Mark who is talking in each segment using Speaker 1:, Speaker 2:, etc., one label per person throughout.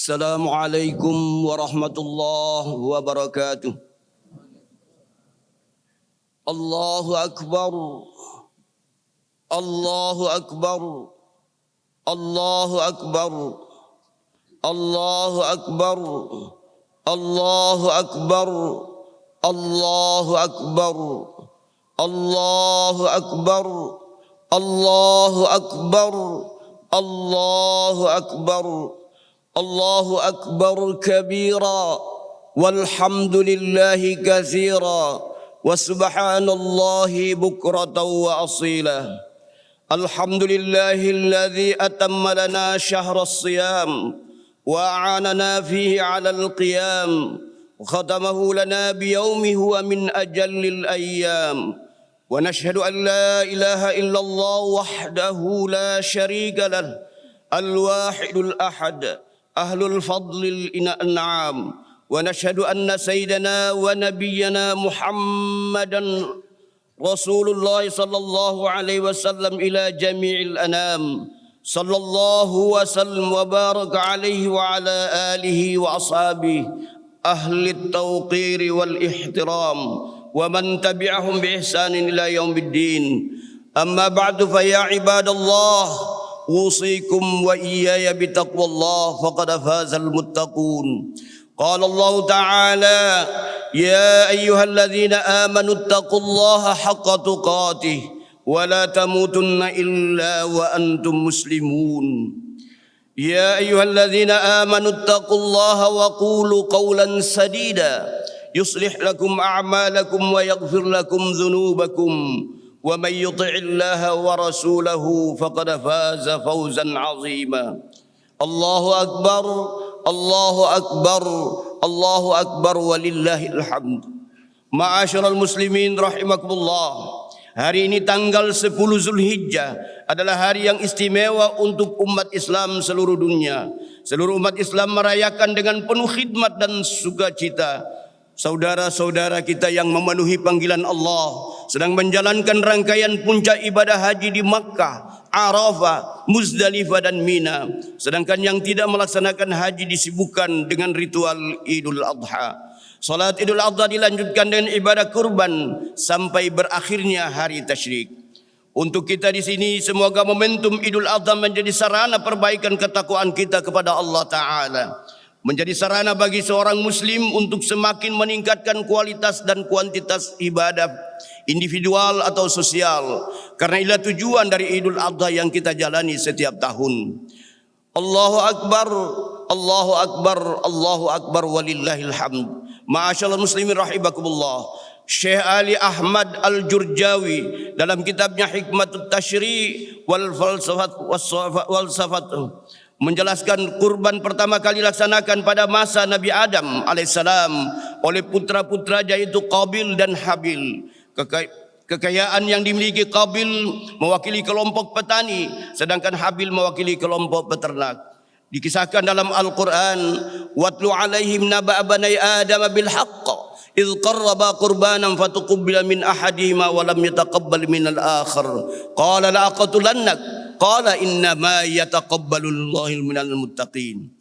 Speaker 1: Assalamualaikum warahmatullahi wabarakatuh. Allahu Akbar. Allahu Akbar. Allahu Akbar. Allahu Akbar. Allahu Akbar. Allahu Akbar. Allahu Akbar. Allahu Akbar. Allahu Akbar. Allahu Akbar kabira walhamdulillahi katsira wa subhanallahi bukratan wa asila. Alhamdulillahilladzi atamma lana syahras siyam wa a'anana fihi 'alal qiyam wa khatamahu lana biyaumihi huwa min ajallil ayyam. Wa nashhadu an la ilaha illallah wahdahu la syarika lah al-wahidul ahad ahlul fadlil in'am. Wa nashhadu anna sayyidana wa nabiyyana Muhammadan Rasulullah sallallahu alaihi wasallam ila jami'il anam. Sallallahu wasallam wa baraka alaihi wa ala alihi wa ashabihi ahli at-tawqir wal ihtiram wa man tabi'ahum bi ihsanin ila yaumiddin. Amma ba'du fa ya ibadallah أوصيكم وإياي بتقوى الله فقد فاز المتقون. قال الله تعالى يا أيها الذين آمنوا اتقوا الله حق تقاته ولا تموتن إلا وأنتم مسلمون. يا أيها الذين آمنوا اتقوا الله وقولوا قولا سديدا يصلح لكم أعمالكم ويغفر لكم ذنوبكم ومن يطع الله ورسوله فقد فاز فوزا عظيما. الله أكبر. الله أكبر. الله أكبر ولله الحمد. Ma'asyiral muslimin rahimakumullah. Hari ini tanggal 10 Zulhijjah adalah hari yang istimewa untuk umat Islam seluruh dunia. Seluruh umat Islam merayakan dengan penuh khidmat dan sukacita. Saudara-saudara kita yang memenuhi panggilan Allah sedang menjalankan rangkaian puncak ibadah haji di Makkah, Arafah, Muzdalifah dan Mina. Sedangkan yang tidak melaksanakan haji disibukkan dengan ritual Idul Adha. Salat Idul Adha dilanjutkan dengan ibadah kurban sampai berakhirnya hari tasyrik. Untuk kita di sini semoga momentum Idul Adha menjadi sarana perbaikan ketakwaan kita kepada Allah Ta'ala. Menjadi sarana bagi seorang muslim untuk semakin meningkatkan kualitas dan kuantitas ibadah individual atau sosial. Karena inilah tujuan dari Idul Adha yang kita jalani setiap tahun. Allahu Akbar, Allahu Akbar, Allahu Akbar walillahil hamd. Ma'asyiral muslimin rahimakumullah. Syekh Ali Ahmad Al-Jurjawi dalam kitabnya Hikmatut Tashri' wal Falsafat menjelaskan kurban pertama kali dilaksanakan pada masa Nabi Adam alaihissalam oleh putra-putranya yaitu Qabil dan Habil. Kekayaan yang dimiliki Qabil mewakili kelompok petani, sedangkan Habil mewakili kelompok peternak. Dikisahkan dalam Al-Quran, watlu alaihim naba'a banai Adam bil haqq idh qarraba qurbanan fatuqbila min ahadihima wa lam yataqabbal min al-akhar qala la aqtulannak qala innama yataqabbalullahu minal muttaqin.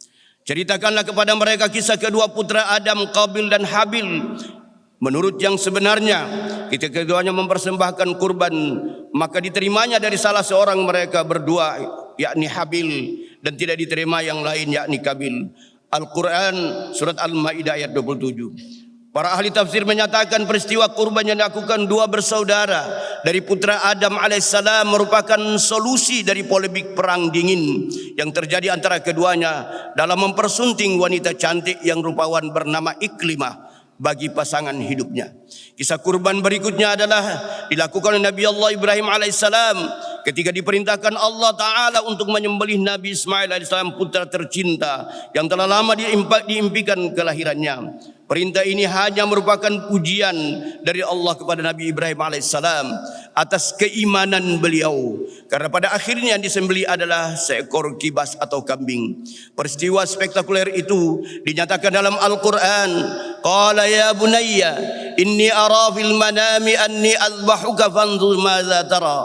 Speaker 1: Ceritakanlah kepada mereka kisah kedua putra Adam, Qabil dan Habil. Menurut yang sebenarnya, ketika keduanya mempersembahkan kurban, maka diterimanya dari salah seorang mereka berdua, yakni Habil, dan tidak diterima yang lain, yakni Qabil. Al-Quran surat Al-Ma'idah ayat 27. Para ahli tafsir menyatakan peristiwa kurban yang dilakukan dua bersaudara dari putra Adam alaihissalam merupakan solusi dari polemik perang dingin yang terjadi antara keduanya dalam mempersunting wanita cantik yang rupawan bernama Iklimah bagi pasangan hidupnya. Kisah kurban berikutnya adalah dilakukan oleh Nabi Allah Ibrahim alaihissalam ketika diperintahkan Allah Ta'ala untuk menyembelih Nabi Ismail alaihissalam, putra tercinta yang telah lama diimpikan kelahirannya. Perintah ini hanya merupakan pujian dari Allah kepada Nabi Ibrahim alaihissalam atas keimanan beliau. Karena pada akhirnya yang disembelih adalah seekor kibas atau kambing. Peristiwa spektakuler itu dinyatakan dalam Al-Quran. Qala ya bunayya inni ara fil manami anni azbahuka fanzur madza tara.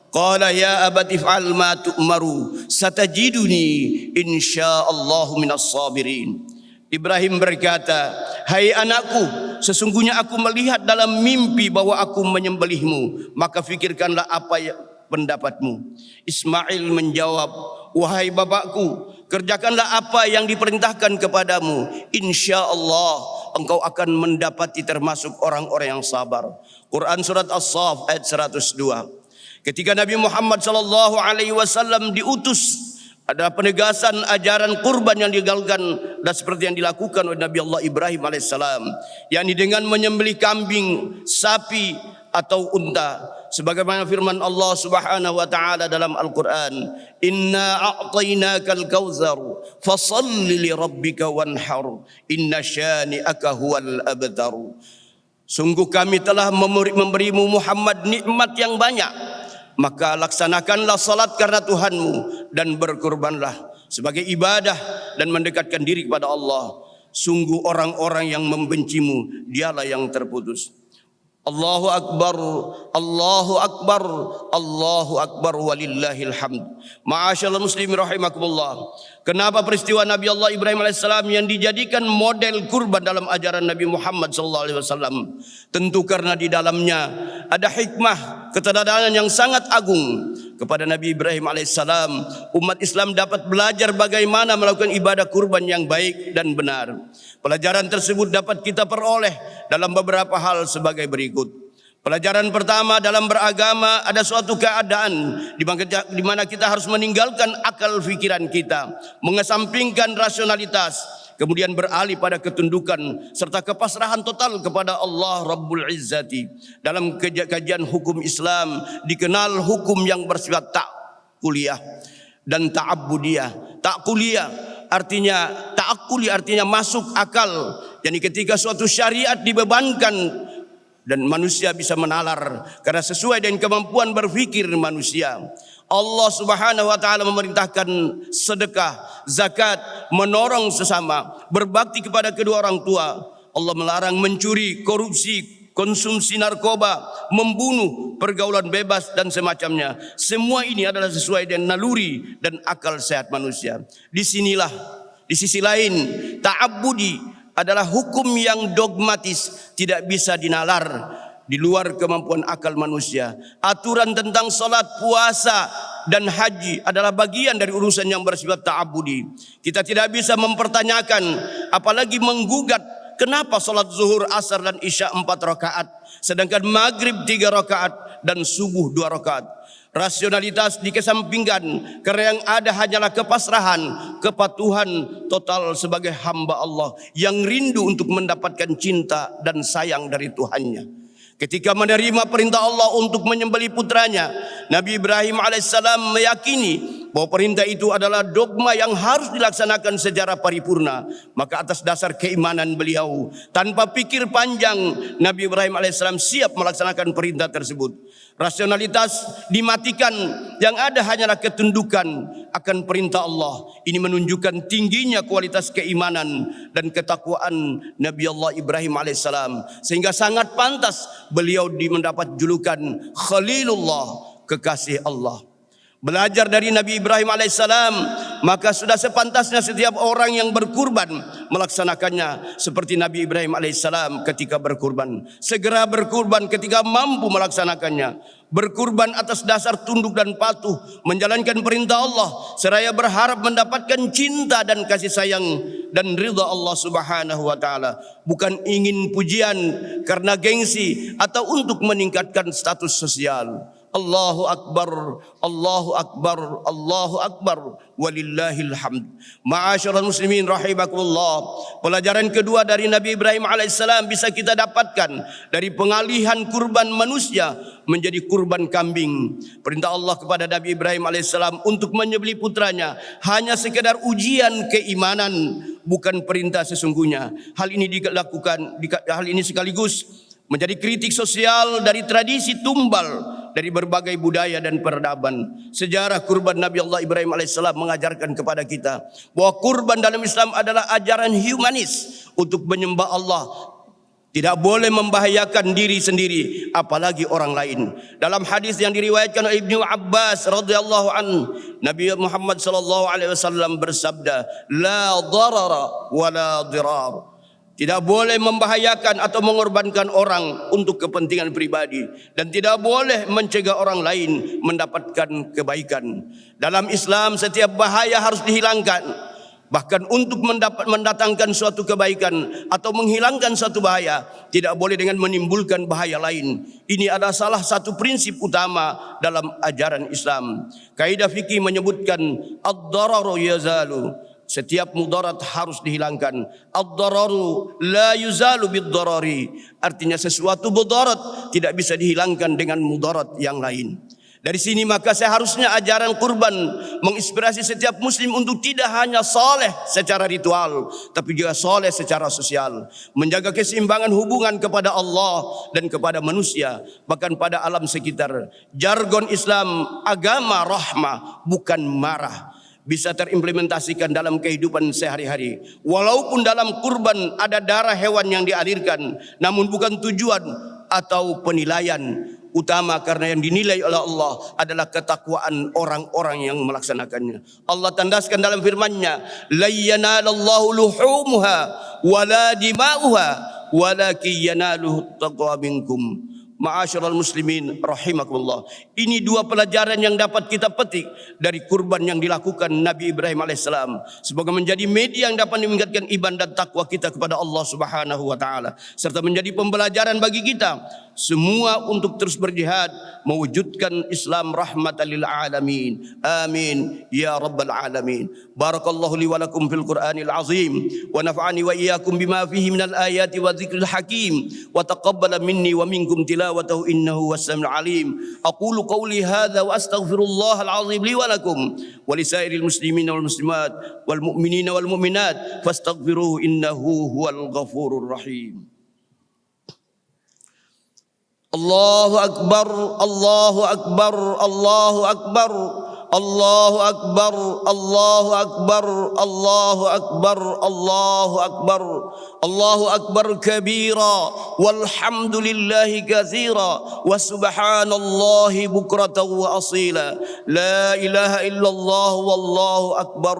Speaker 1: Qala ya abati if'al ma tu'maru satajiduni insyaallahu minas sabirin. Ibrahim berkata, hai anakku, sesungguhnya aku melihat dalam mimpi bahwa aku menyembelihmu, maka fikirkanlah apa pendapatmu. Ismail menjawab, wahai bapakku, kerjakanlah apa yang diperintahkan kepadamu, insyaallah engkau akan mendapati termasuk orang-orang yang sabar. Quran surat As-Saff ayat 102. Ketika Nabi Muhammad SAW diutus, ada penegasan ajaran kurban yang digagalkan dan seperti yang dilakukan oleh Nabi Allah Ibrahim alaihissalam, yakni dengan menyembelih kambing, sapi atau unta, sebagaimana firman Allah Subhanahu wa taala dalam Al-Qur'an, inna a'tainakal kautsar fashalli li rabbika wanhar inna syani'aka huwal abtar. Sungguh kami telah memberimu Muhammad nikmat yang banyak, maka laksanakanlah salat karena Tuhanmu dan berkurbanlah sebagai ibadah dan mendekatkan diri kepada Allah. Sungguh orang-orang yang membencimu, dialah yang terputus. Allahu Akbar, Allahu Akbar, Allahu Akbar walillahil hamd. Ma'asyiral muslimin rahimakumullah. Kenapa peristiwa Nabi Allah Ibrahim alaihissalam yang dijadikan model kurban dalam ajaran Nabi Muhammad sallallahu alaihi wasallam? Tentu karena di dalamnya ada hikmah keteladanan yang sangat agung. Kepada Nabi Ibrahim alaihissalam, umat Islam dapat belajar bagaimana melakukan ibadah kurban yang baik dan benar. Pelajaran tersebut dapat kita peroleh dalam beberapa hal sebagai berikut. Pelajaran pertama, dalam beragama ada suatu keadaan di mana kita harus meninggalkan akal fikiran kita, mengesampingkan rasionalitas, kemudian beralih pada ketundukan serta kepasrahan total kepada Allah Rabbul Izzati. Dalam kajian hukum Islam dikenal hukum yang bersifat ta'kuliyah dan ta'abbudiyah. Ta'kuliyah artinya, ta'akuli artinya masuk akal. Yani ketika suatu syariat dibebankan dan manusia bisa menalar karena sesuai dengan kemampuan berfikir manusia. Allah Subhanahu wa taala memerintahkan sedekah, zakat, menolong sesama, berbakti kepada kedua orang tua. Allah melarang mencuri, korupsi, konsumsi narkoba, membunuh, pergaulan bebas dan semacamnya. Semua ini adalah sesuai dengan naluri dan akal sehat manusia. Disinilah, di sisi lain, ta'abbudi adalah hukum yang dogmatis, tidak bisa dinalar, di luar kemampuan akal manusia. Aturan tentang salat, puasa dan haji adalah bagian dari urusan yang bersifat ta'abbudi. Kita tidak bisa mempertanyakan, apalagi menggugat, kenapa salat zuhur, asar dan isya 4 rakaat, sedangkan maghrib 3 rakaat dan subuh 2 rakaat. Rasionalitas dikesampingkan karena yang ada hanyalah kepasrahan, kepatuhan total sebagai hamba Allah yang rindu untuk mendapatkan cinta dan sayang dari Tuhannya. Ketika menerima perintah Allah untuk menyembelih putranya, Nabi Ibrahim alaihissalam meyakini bahwa perintah itu adalah dogma yang harus dilaksanakan secara paripurna. Maka atas dasar keimanan beliau, tanpa pikir panjang, Nabi Ibrahim alaihissalam siap melaksanakan perintah tersebut. Rasionalitas dimatikan, yang ada hanyalah ketundukan akan perintah Allah. Ini menunjukkan tingginya kualitas keimanan dan ketakwaan Nabi Allah Ibrahim alaihissalam, sehingga sangat pantas beliau mendapat julukan Khalilullah, kekasih Allah. Belajar dari Nabi Ibrahim alaihissalam, maka sudah sepantasnya setiap orang yang berkurban melaksanakannya seperti Nabi Ibrahim alaihissalam ketika berkurban. Segera berkurban ketika mampu melaksanakannya. Berkurban atas dasar tunduk dan patuh, menjalankan perintah Allah seraya berharap mendapatkan cinta dan kasih sayang dan ridha Allah Subhanahu wa taala. Bukan ingin pujian karena gengsi atau untuk meningkatkan status sosial. Allahu Akbar, Allahu Akbar, Allahu Akbar, walillahil hamd. Ma'asyiral muslimin rahimakumullah. Pelajaran kedua dari Nabi Ibrahim alaihissalam bisa kita dapatkan dari pengalihan kurban manusia menjadi kurban kambing. Perintah Allah kepada Nabi Ibrahim alaihissalam untuk menyembelih putranya hanya sekedar ujian keimanan, bukan perintah sesungguhnya. Hal ini sekaligus menjadi kritik sosial dari tradisi tumbal dari berbagai budaya dan peradaban. Sejarah kurban Nabi Allah Ibrahim alaihissalam mengajarkan kepada kita bahwa kurban dalam Islam adalah ajaran humanis untuk menyembah Allah. Tidak boleh membahayakan diri sendiri apalagi orang lain. Dalam hadis yang diriwayatkan oleh Ibnu Abbas radhiyallahu anhu, Nabi Muhammad sallallahu alaihi wasallam bersabda, "La darara wa la dirar." Tidak boleh membahayakan atau mengorbankan orang untuk kepentingan pribadi, dan tidak boleh mencegah orang lain mendapatkan kebaikan. Dalam Islam setiap bahaya harus dihilangkan. Bahkan untuk mendatangkan suatu kebaikan atau menghilangkan suatu bahaya, tidak boleh dengan menimbulkan bahaya lain. Ini adalah salah satu prinsip utama dalam ajaran Islam. Kaidah fikih menyebutkan ad-dararu yazalu. Setiap mudarat harus dihilangkan. Ad-dararu la yuzalu bid-darari. Artinya sesuatu mudarat tidak bisa dihilangkan dengan mudarat yang lain. Dari sini maka seharusnya ajaran kurban menginspirasi setiap muslim untuk tidak hanya saleh secara ritual, tapi juga saleh secara sosial, menjaga keseimbangan hubungan kepada Allah dan kepada manusia, bahkan pada alam sekitar. Jargon Islam, agama rahmah bukan marah, bisa terimplementasikan dalam kehidupan sehari-hari. Walaupun dalam kurban ada darah hewan yang dialirkan, namun bukan tujuan atau penilaian utama, karena yang dinilai oleh Allah adalah ketakwaan orang-orang yang melaksanakannya. Allah tandaskan dalam firman-Nya, "La yanalallahu luhumuha wala dima'uha walakin yanaluhu taqwa minkum." Ma'asyiral muslimin rahimakumullah. Ini dua pelajaran yang dapat kita petik dari kurban yang dilakukan Nabi Ibrahim alaihissalam, semoga menjadi media yang dapat meningkatkan iman dan takwa kita kepada Allah Subhanahu wa taala, serta menjadi pembelajaran bagi kita semua untuk terus berjihad mewujudkan Islam rahmatan lil alamin. Amin ya rabbal alamin. Barakallahu li wa lakum fil Qur'anil azim wa nafa'ani wa iyyakum bima fihi minal ayati wa dzikril hakim wa taqabbala minni wa minkum tilawatahu innahu was-sami'ul alim. Aqulu qawli hadza wa astaghfirullahal azim li wa lakum wa lisairil muslimina wal muslimat wal mu'minina wal mu'minat fastaghfiruhu innahu huwal ghafurur rahim. Allahu akbar, Allahu akbar, Allahu akbar, Allahu akbar, Allahu akbar, Allahu akbar, Allahu akbar, Allahu akbar kabira, walhamdulillahi katsira, wa subhanallahi bukratan wa asila. La ilaha illallah wallahu akbar,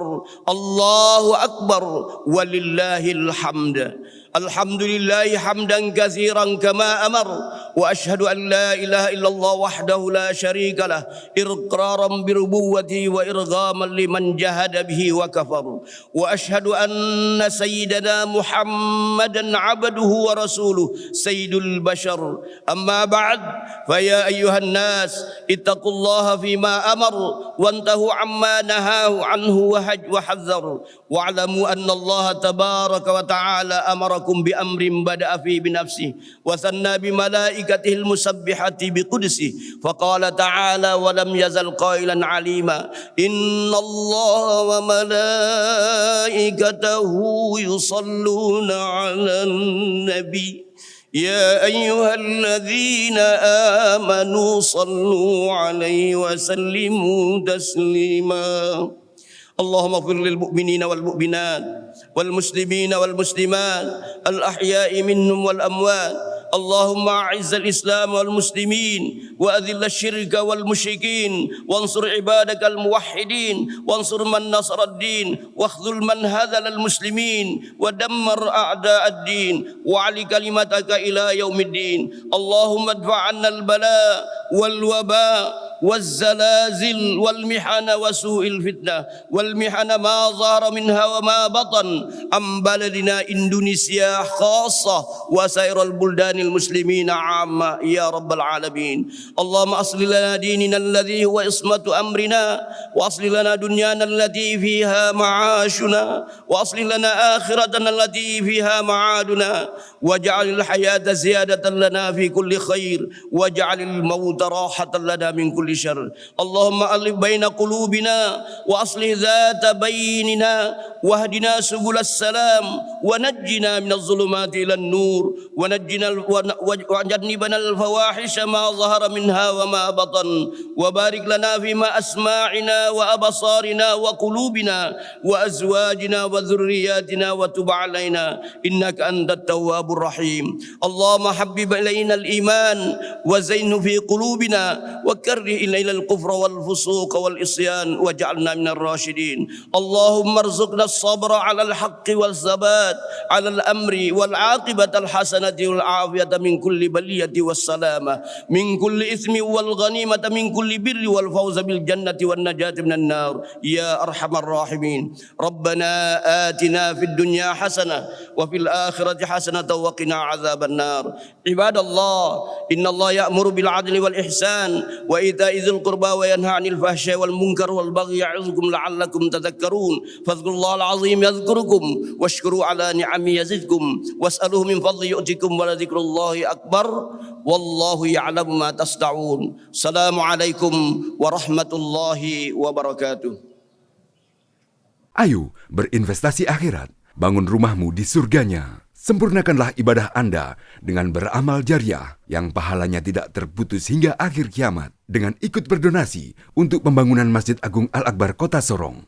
Speaker 1: Allahu akbar, walillahil hamd. Alhamdulillahi hamdan katsiran kama amar, wa ashhadu an la ilaha illallah wahdahu la syarika lah, iqraran bi rububiyyati wa irghaman liman jahada bihi wa kafar. Wa ashhadu anna sayyidana Muhammadan abduhu wa rasuluh sayyidul bashar. Amma ba'd, fa ya ayyuhan nas ittaqullaha fima amar wantahu amma nahahu anhu wa hadzar. Wa'lamu anna Allah tabaraka wa ta'ala amarakum bi amrin bada'a fi bi nafsihi wa sanna bi malaikatihi al-musabbihati bi qudsihi faqala ta'ala wa lam yazal qailan 'alima inna Allah wa malaikatahu yusalluna 'alan nabi ya ayyuhalladzina amanu sallu 'alaihi wa sallimu taslima. Allahumma ighfir lil mu'minina wal mu'minat wal muslimina wal muslimat al ahya'i minhum wal amwat. Allahumma a'izzal islam wal muslimin wa adhillal syirka wal musyrikin wansur ibadakal muwahhidin wansur man nasara ad-din wakhdhul man hadzalal muslimin wa dammar a'da'ad din wa 'ali kalimataka ila yaumiddin. Allahumma adfa' 'annal bala wal waba والزلازل والمحن وسوء الفتنة والمحن ما ظهر منها وما بطن عن بلدنا إندونيسيا خاصة وسائر البلدان المسلمين عامة يا رب العالمين. اللهم أصلح لنا ديننا الذي هو عصمة أمرنا وأصلح لنا دنيانا التي فيها معاشنا وأصلح لنا آخرتنا التي فيها معادنا واجعل الحياة زيادة لنا في كل خير واجعل الموت راحة لنا من كل كل شر. اللهم ألف بين قلوبنا وأصلح ذات بيننا واهدنا سبل السلام ونجنا من الظلمات إلى النور وجنبنا الفواحش ما ظهر منها وما بطن وبارك لنا فيما أسماعنا وأبصارنا وقلوبنا وأزواجنا وذرياتنا وتب علينا إنك أنت التواب الرحيم. اللهم حبب إلينا الإيمان وزينه في قلوبنا وكره إلينا الكفر والفسوق والعصيان واجعلنا من الراشدين. اللهم ارزقنا الصبر على الحق والثبات على الأمر والعاقبة الحسنة والعافية من كل بلية والسلامة من كل إثم والغنيمة من كل بر والفوز بالجنة والنجاة من النار يا أرحم الراحمين. ربنا آتنا في الدنيا حسنة وفي الآخرة حسنة وقنا عذاب النار. عباد الله إن الله يأمر بالعدل والإحسان وإيتاء ذي القربى وينهى عن الفحشاء والمنكر والبغي يعظكم لعلكم تذكرون. فاذكروا الله العظيم يذكركم واشكروا على نعمه يزدكم واسألوه من فضله يؤتكم ولذكر الله أكبر والله يعلم ما تصنعون. السلام عليكم ورحمة الله وبركاته.
Speaker 2: Ayo berinvestasi akhirat, bangun rumahmu di surganya. Sempurnakanlah ibadah Anda dengan beramal jariah yang pahalanya tidak terputus hingga akhir kiamat dengan ikut berdonasi untuk pembangunan Masjid Agung Al-Akbar Kota Sorong.